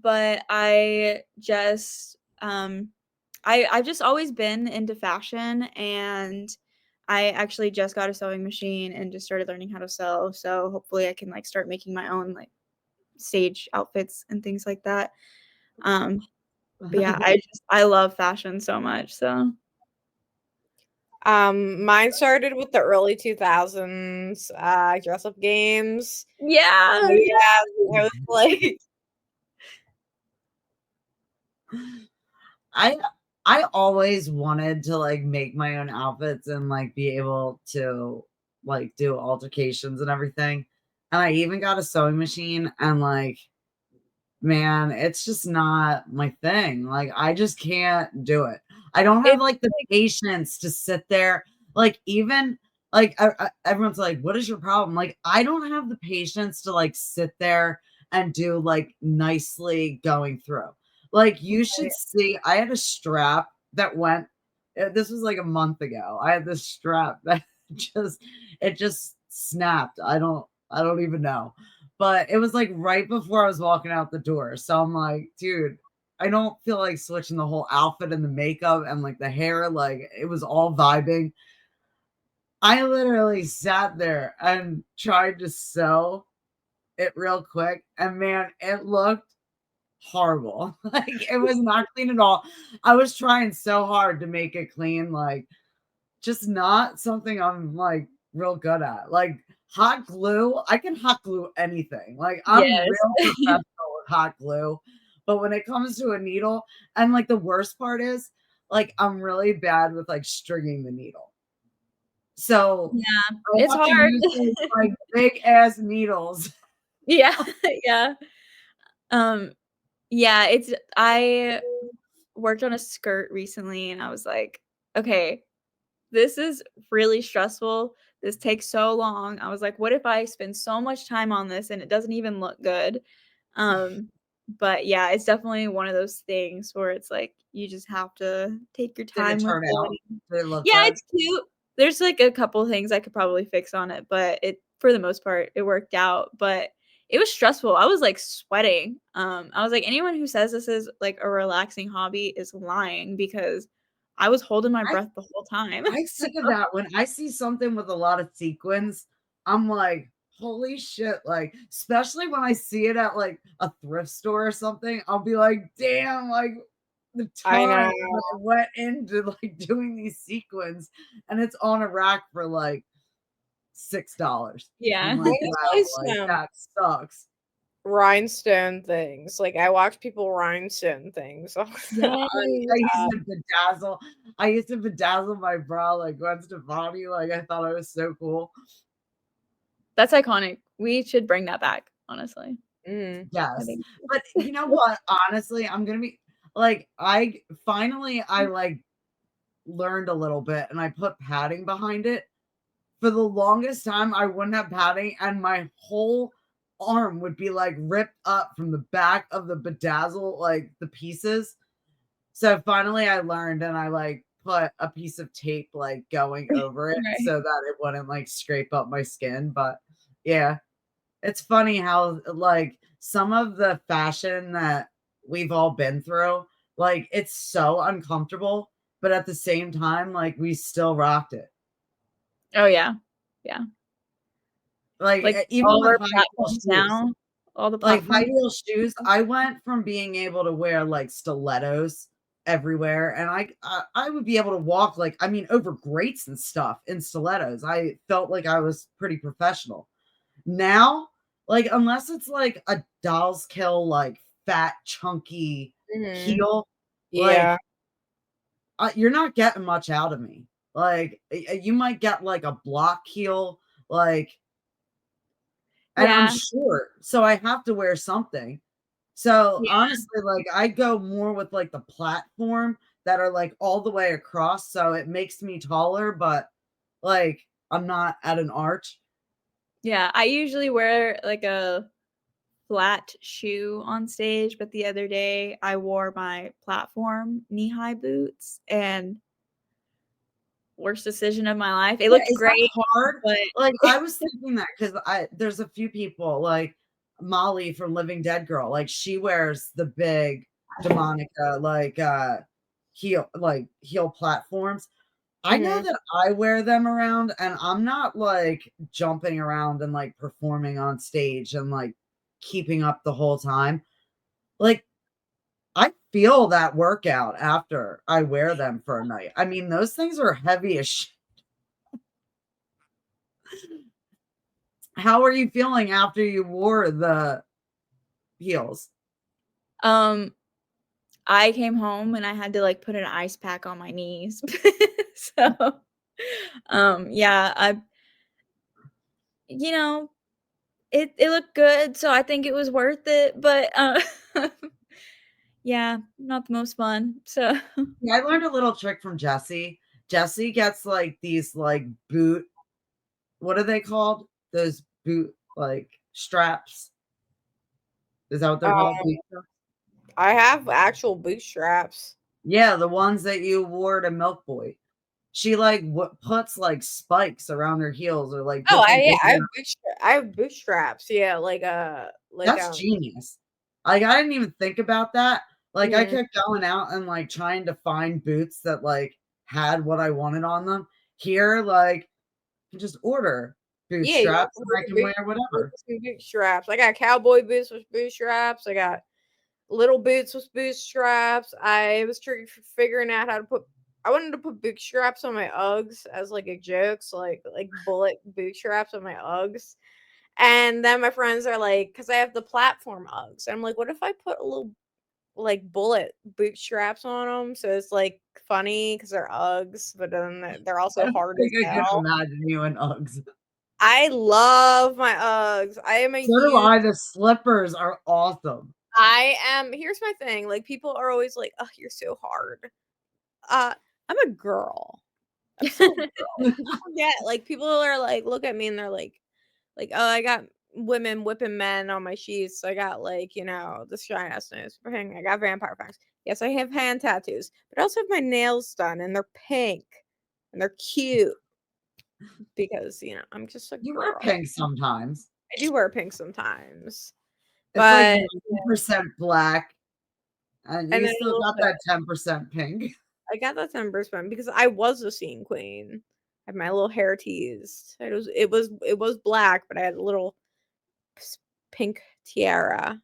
But I just I've just always been into fashion, and I actually just got a sewing machine and just started learning how to sew. So hopefully I can like start making my own like stage outfits and things like that. But yeah, I love fashion so much. So Mine started with the early 2000s, dress up games. yeah, So, yeah, I was like, I I always wanted to, like, make my own outfits and, like, be able to, like, do altercations and everything, and I even got a sewing machine and, like, man, it's just not my thing. Like, I just can't do it. I don't have, it's like, the like patience to sit there, like, even like, everyone's like, "What is your problem?" Like, I don't have the patience to, like, sit there and do, like, nicely going through. Like, you should see I had a strap that went this was, like, a month ago. I had this strap that just it just snapped. I don't even know. But it was, like, right before I was walking out the door, so I'm like, "Dude, I don't feel like switching the whole outfit and the makeup and, like, the hair," like, it was all vibing. I literally sat there and tried to sew it real quick, and man, it looked horrible. Like, it was not clean at all. I was trying so hard to make it clean, like, just not something I'm, like, real good at. Like, hot glue, I can hot glue anything. Like, I'm yes. real professional with hot glue, but when it comes to a needle and, like, the worst part is, like, I'm really bad with, like, stringing the needle. So, Yeah, I it's have to hard. use these, like, big ass needles. Yeah, yeah. Um, yeah, it's I worked on a skirt recently and I was like, "Okay, this is really stressful. This takes so long." I was like, "What if I spend so much time on this and it doesn't even look good?" Um, but yeah, it's definitely one of those things where it's like you just have to take your Did it time with turn out? it. Did it look Yeah, good? it's cute. There's, like, a couple things I could probably fix on it, but it for the most part, it worked out, but it was stressful. I was, like, sweating. I was like, "Anyone who says this is, like, a relaxing hobby is lying," because I was holding my I breath the whole time. I think of that when I see something with a lot of sequins, I'm like, "Holy shit," like, especially when I see it at, like, a thrift store or something, I'll be like, "Damn," like, the I time know. that went into, like, doing these sequins, and it's on a rack for, like, $6. I'm Yeah. like, Mine "Wow," was like, some that sucks. rhinestone things. Like, I watch people rhinestone things all the Yes. I used to bedazzle I used to bedazzle my bra like Gwen Stefani, like, I thought I was so cool. That's iconic. We should bring that back, honestly. Mhm. I Yes, think but you know what? Honestly, I'm gonna be like, I, like, learned a little bit and I put padding behind it. For the longest time, I wouldn't have padding and my whole arm would be, like, ripped up from the back of the bedazzle, like, the pieces. So finally I learned and I, like, put a piece of tape, like, going over it right. so that it wouldn't, like, scrape up my skin, but yeah. It's funny how, like, some of the fashion that we've all been through, Like, it's so uncomfortable, but at the same time, like, we still rocked it. Oh, yeah. Yeah. Like, Like, even all with our high heel platforms shoes. now, all the Like, high platforms. heel shoes, I went from being able to wear, like, stilettos everywhere, and I would be able to walk, like, I mean, over grates and stuff in stilettos. I felt like I was pretty professional. Now, like, unless it's, like, a Dolls Kill, like, fat, chunky Mhm. heel, like, Yeah. you're not getting much out of me. Like, you might get, like, a block heel, like, and I'm Yeah. short, so I have to wear something. So, Yeah. honestly, like, I go more with, like, the platform that are, like, all the way across, so it makes me taller, but, like, I'm not at an arch. Yeah. I usually wear, like, a flat shoe on stage, but the other day I wore my platform knee-high boots, and worst decision of my life. It Yeah, looked is that great, hard? but Like, I was thinking that because there's a few people, like Molly from Living Dead Girl, like, she wears the big Demonica, like, heel platforms. I know Mhm. that I wear them around, and I'm not, like, jumping around and, like, performing on stage and, like, keeping up the whole time. Like, I feel that workout after I wear them for a night. I mean, those things are heavy as sh How are you feeling after you wore the heels? um, I came home and I had to, like, put an ice pack on my knees. So, yeah, you know, it looked good, so I think it was worth it, but, yeah, not the most fun, so Yeah, I learned a little trick from Jessie. Jessie gets, like, these, like, boot what are they called? Those boot, like, straps. Is that what they're called? Um, Boot straps? I have actual bootstraps. Yeah, the ones that you wore to Milk Boy. She, like, puts, like, spikes around her heels or, like, Oh, different things I have bootstraps. Yeah, That's genius. Like, I didn't even think about that. Like, I mhm. kept going out and, like, trying to find boots that, like, had what I wanted on them. Here, like, you just order Yeah, you bootstraps and I order can wear whatever. boots and bootstraps. I got cowboy boots with bootstraps. I got little boots with bootstraps. I was figuring out how to put. I wanted to put bootstraps on my Uggs as like a joke, so like bullet bootstraps on my Uggs. And then my friends are like, because I have the platform Uggs, and I'm like, what if I put a little like bullet bootstraps on them? So it's like funny because they're Uggs, but then they're I also don't hard think as I can hell. imagine you in Uggs. I love my Uggs. I am a So do huge I. The slippers are awesome. I am here's my thing, like, people are always like, "Oh, you're so hard." I'm a girl. I'm still a girl. People forget, like, people are like, look at me and they're "Oh, I got women whipping men on my sheets. I got, like, the Shine Essence thing. I got vampire fangs." Yes, I have hand tattoos, but I also have my nails done, and they're pink, and they're cute because, I'm just a You wear girl. pink sometimes. I do wear pink sometimes, It's like but 90% black, and and you then a still little got bit that 10% pink. I got that Timbersman because I was a scene queen. I had my little hair teased. It was black, but I had a little pink tiara.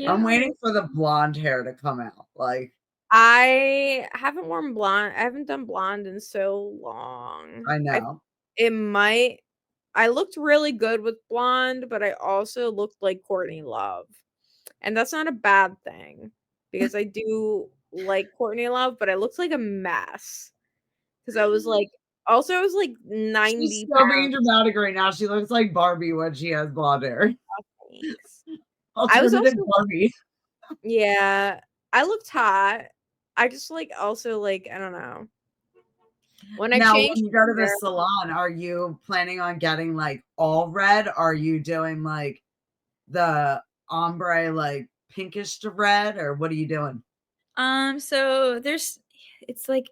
I'm cute. waiting for the blonde hair to come out. Like, I haven't worn blonde. I haven't done blonde in so long. I I know. it might. I looked really good with blonde, but I also looked like Courtney Love, and that's not a bad thing because I do like Courtney Love, but I looked like a mess. 'Cause I was like She's 90 so being pounds. dramatic right now. She looks like Barbie when she has blonde hair. Thanks. I was Alternative also Barbie. yeah, I looked hot. I just, also, I don't know. When I Now, when changed you go to my the hair salon, are you planning on getting, like, all red? Are you doing, like, the ombre, like, pinkish to red, or what are you doing? So it's, like,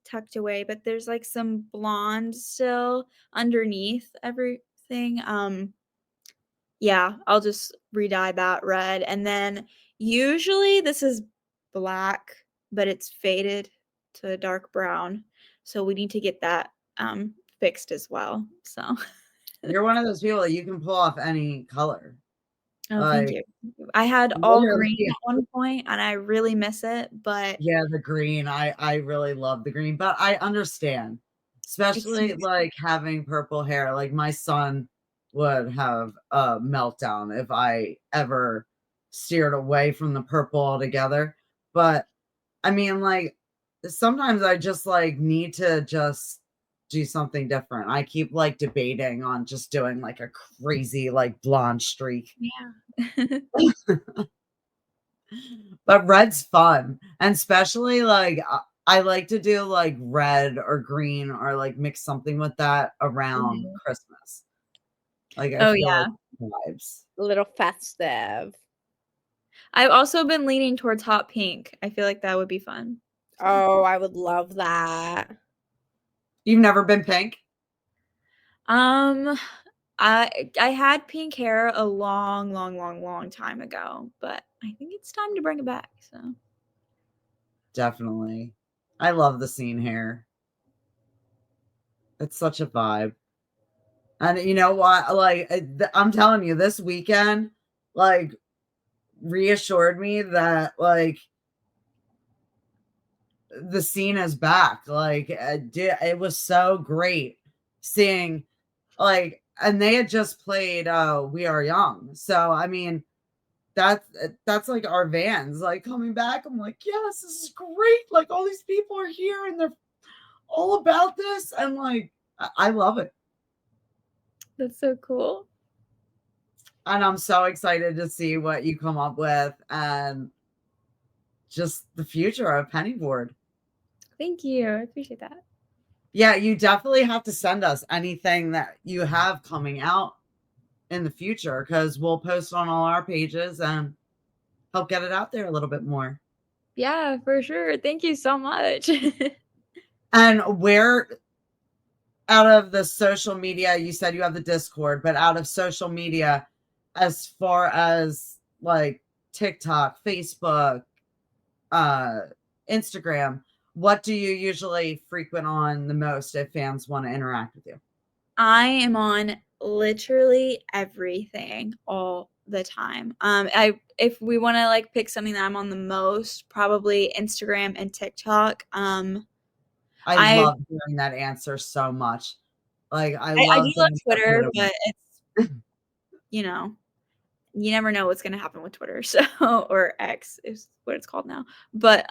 tucked away, but there's, like, some blonde still underneath everything. Yeah, I'll just re-dye that red, and then usually this is black, but it's faded to a dark brown. So we need to get that fixed as well. So You're one of those people that you can pull off any color. oh, Like, thank you. I had all literally, green at one point and I really miss it, but yeah, the green. I really love the green, but I understand, especially it's like having purple hair. Like my son would have a meltdown if I ever steered away from the purple altogether. But I mean, like sometimes I just like need to just do something different. I keep like debating on just doing like a crazy like blonde streak. yeah. But red's fun, and especially like I like to do like red or green or like mix something with that around Mhm. Christmas. Like I Oh feel yeah. like vibes. A little festive. I've also been leaning towards hot pink. I feel like that would be fun. So, Oh, I would love that. You've never been pink? um, I had pink hair a long, long, long, long time ago, but I think it's time to bring it back. So Definitely. I love the scene hair. It's such a vibe. And you know what? Like I'm telling you, this weekend, like reassured me that like the scene is back. Like it was so great seeing like, and they had just played We Are Young. So I mean, that's like our Vans like coming back. I'm like, yes, this is great. Like all these people are here and they're all about this, and like I love it. that's so cool. And I'm so excited to see what you come up with and just the future of Pennyboard. Thank you. I appreciate that. Yeah, you definitely have to send us anything that you have coming out in the future, because we'll post on all our pages and help get it out there a little bit more. Yeah, for sure. Thank you so much. And where out of the social media, you said you have the Discord, but out of social media, as far as like TikTok, Facebook, uh, Instagram, what do you usually frequent on the most if fans want to interact with you? I am on literally everything all the time. If we want to like pick something that I'm on the most, probably Instagram and TikTok. I I love hearing that answer so much. Like I I do love love being Twitter, so but it's you know, you never know what's gonna happen with Twitter. So or X is what it's called now. But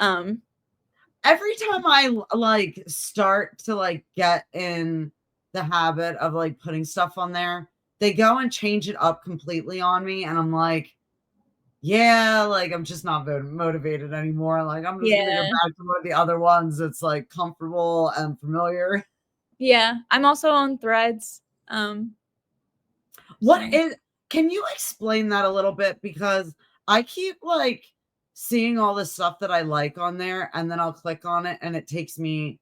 every time I like start to like get in the habit of like putting stuff on there, they go and change it up completely on me, and I'm like, yeah, like I'm just not motivated anymore. Like I'm just gonna go yeah. back to one of the other ones that's like comfortable and familiar. Yeah. I'm also on Threads. What So is Can you explain that a little bit? Because I keep like seeing all this stuff that I like on there, and then I'll click on it and it takes me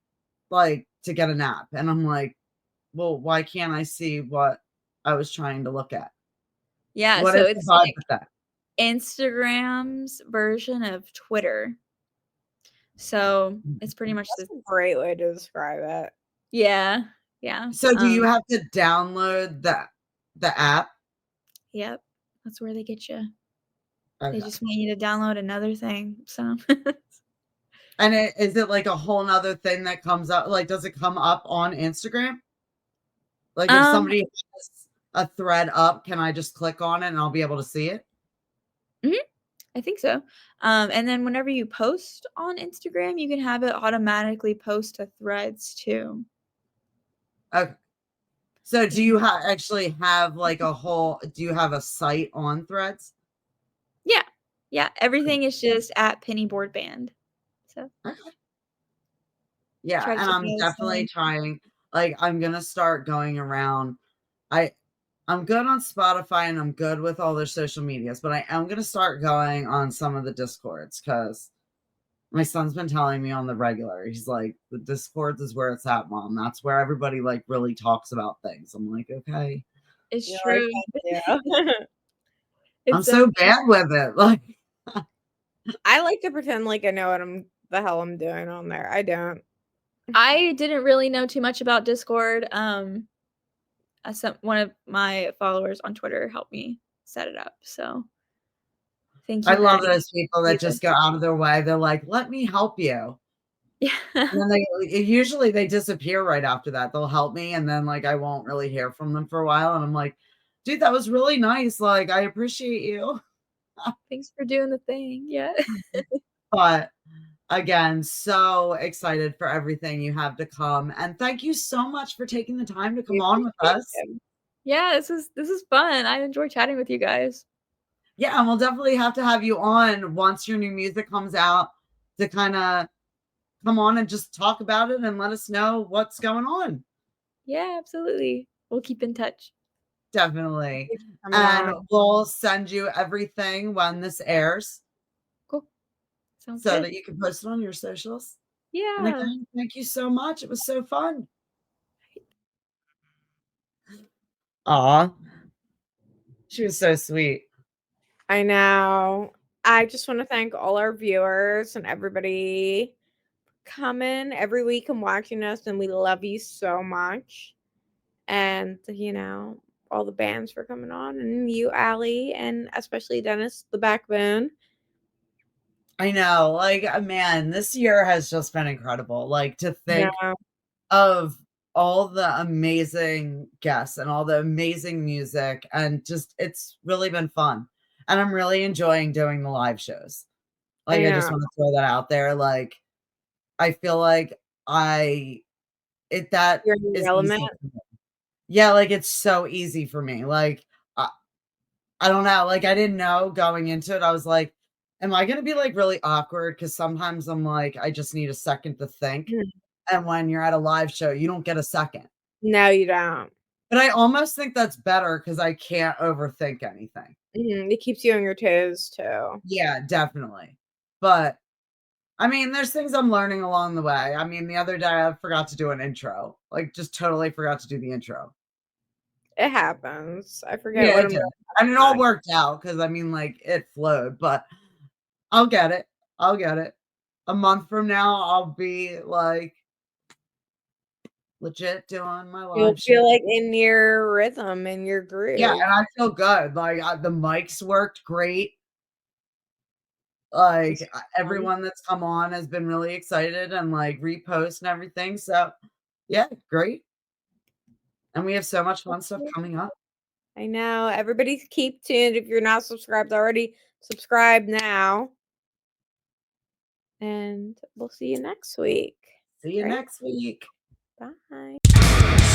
like to get an app. And I'm like, well, why can't I see what I was trying to look at? yeah, What so is the it's vibe like with that? Instagram's version of Twitter. So it's pretty much That's the a great way to describe it. yeah, yeah. So do you have to download the app? Yep. That's where they get you. They Okay. just want you to download another thing. So And is it like a whole nother thing that comes up? Like, does it come up on Instagram? Like, if um somebody has a thread up, can I just click on it and I'll be able to see it? mhm, I think so. And then whenever you post on Instagram, you can have it automatically post to Threads too. Okay. So do Yeah. you actually have like do you have a site on Threads? Yeah. Yeah. Everything is just at Penny Board Band. So Okay. Yeah, try to and keep I'm it as definitely trying, like, I'm gonna start going around. I I'm good on Spotify and I'm good with all their social medias, but I am gonna start going on some of the Discords, because my son's been telling me on the regular. He's like, the Discords is where it's at, mom. That's where everybody like really talks about things. I'm like, okay. It's You're true. like, "Heck yeah." I'm It's so so bad with it. Like I like to pretend like I know what the hell I'm doing on there. I don't. I didn't really know too much about Discord. One of my followers on Twitter helped me set it up. So thank you. I love very those people that just go out of their way. They're like, "Let me help you." Yeah. And then usually they disappear right after that. They'll help me, and then like I won't really hear from them for a while. And I'm like, dude, that was really nice. Like, I appreciate you. Thanks for doing the thing. Yeah. But again, so excited for everything you have to come. And thank you so much for taking the time to come on with us. Yeah, this is fun. I enjoy chatting with you guys. Yeah, and we'll definitely have to have you on once your new music comes out to kind of come on and just talk about it and let us know what's going on. Yeah, absolutely. We'll keep in touch. Definitely. Coming And on. we'll send you everything when this airs Cool. Sounds so good. that you can post it on your socials. And Yeah. again, thank you so much. It was so fun. Aw. She was so sweet. I know. I just want to thank all our viewers and everybody coming every week and watching us, and we love you so much. And all the bands for coming on, and you, Allie, and especially Dennis, the backbone. I know. Like, man, this year has just been incredible. Like, to think Yeah. of all the amazing guests and all the amazing music, and just it's really been fun. And I'm really enjoying doing the live shows. Like, I just know. want to throw that out there. Like, I feel like that You're in is your element. easy for me. Yeah, like it's so easy for me. Like, I don't know. Like, I didn't know going into it. I was like, am I gonna be like really awkward? Because sometimes I'm like, I just need a second to think. Mhm. And when you're at a live show, you don't get a second. No, you don't. But I almost think that's better because I can't overthink anything. It keeps you on your toes too. Yeah, definitely. But I mean, there's things I'm learning along the way. I mean, the other day I forgot to do an intro. Like, just totally forgot to do the intro. It happens. I forget Yeah, what it I'm did. doing. And it all worked out because I mean, like, it flowed, but I'll get it. I'll get it. A month from now, I'll be like legit doing my You'll live show. feel like in your rhythm, in your groove. Yeah, and I feel good. Like, the mics worked great. Like, everyone that's come on has been really excited and, like, repost and everything, so, yeah, great. And we have so much fun stuff coming up. I know. Everybody keep tuned. If you're not subscribed already, subscribe now. And we'll see you next week. See you Right? next week. Bye.